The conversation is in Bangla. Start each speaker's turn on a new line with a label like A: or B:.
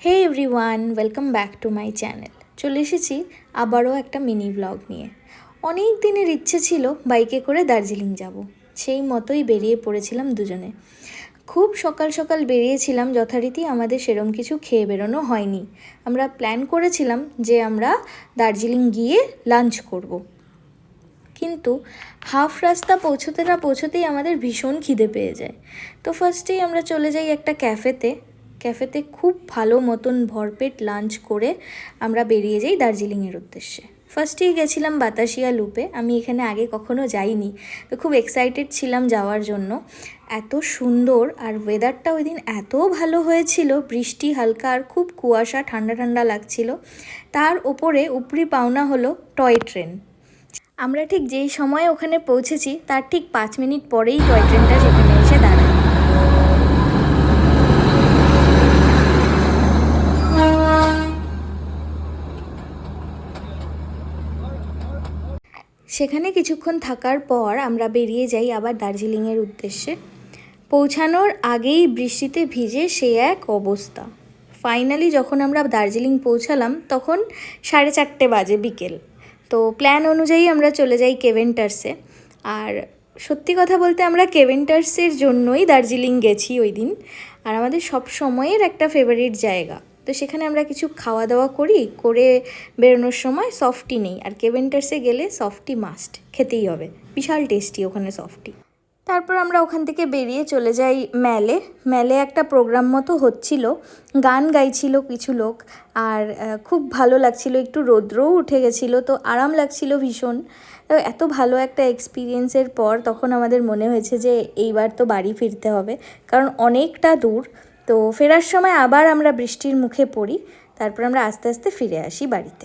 A: Hey everyone, welcome back to my channel. চলে এসেছি আবারও একটা মিনি ব্লগ নিয়ে। অনেক দিনের ইচ্ছে ছিল বাইকে করে দার্জিলিং যাব, সেই মতোই বেরিয়ে পড়েছিলাম দুজনে। খুব সকাল সকাল বেরিয়েছিলাম, যথারীতি আমাদের সেরম কিছু খেয়ে বেরোনো হয়নি। আমরা প্ল্যান করেছিলাম যে আমরা দার্জিলিং গিয়ে লাঞ্চ করব। কিন্তু হাফ রাস্তা পৌঁছতে না পৌঁছতেই আমাদের ভীষণ খিদে পেয়ে যায়। তো ফার্স্টেই আমরা চলে যাই একটা ক্যাফেতে খুব ভালো মতন ভরপেট লাঞ্চ করে আমরা বেরিয়ে যাই দার্জিলিংয়ের উদ্দেশ্যে। ফার্স্টেই গেছিলাম বাতাসিয়া লুপে। আমি এখানে আগে কখনো যাইনি, তো খুব এক্সাইটেড ছিলাম যাওয়ার জন্য। এত সুন্দর, আর ওয়েদারটা ওই দিন এত ভালো হয়েছিল, বৃষ্টি হালকা আর খুব কুয়াশা, ঠান্ডা ঠান্ডা লাগছিল। তার ওপরে উপরি পাওনা হলো টয় ট্রেন। আমরা ঠিক যেই সময়ে ওখানে পৌঁছেছি তার ঠিক 5 মিনিট পরেই টয় ট্রেনটা সেখানে এসে দাঁড়ায়। সেখানে কিছুক্ষণ থাকার পর আমরা বেরিয়ে যাই আবার দার্জিলিংয়ের উদ্দেশ্যে। পৌঁছানোর আগেই বৃষ্টিতে ভিজে সে এক অবস্থা। ফাইনালি যখন আমরা দার্জিলিং পৌঁছালাম তখন 4:30 বাজে বিকেল। তো প্ল্যান অনুযায়ী আমরা চলে যাই কেভেন্টার্সে। আর সত্যি কথা বলতে আমরা কেভেন্টার্সের জন্যই দার্জিলিং গেছি ওই দিন। আর আমাদের সব সময়ের একটা ফেভারিট জায়গা। তো সেখানে আমরা কিছু খাওয়া দাওয়া করে বেরোনোর সময় সফটি নেই, আর কেভেন্টার্সে গেলে সফটি মাস্ট খেতেই হবে। বিশাল টেস্টি ওখানে সফটি। তারপর আমরা ওখান থেকে বেরিয়ে চলে যাই ম্যালে একটা প্রোগ্রাম মতো হচ্ছিল, গান গাইছিল কিছু লোক। আর খুব ভালো লাগছিল, একটু রৌদ্রও উঠে গেছিলো, তো আরাম লাগছিল ভীষণ। এত ভালো একটা এক্সপিরিয়েন্সের পর তখন আমাদের মনে হয়েছে যে এইবার তো বাড়ি ফিরতে হবে, কারণ অনেকটা দূর। তো ফেরার সময় আবার আমরা বৃষ্টির মুখে পড়ি, তারপর আমরা আস্তে আস্তে ফিরে আসি বাড়িতে।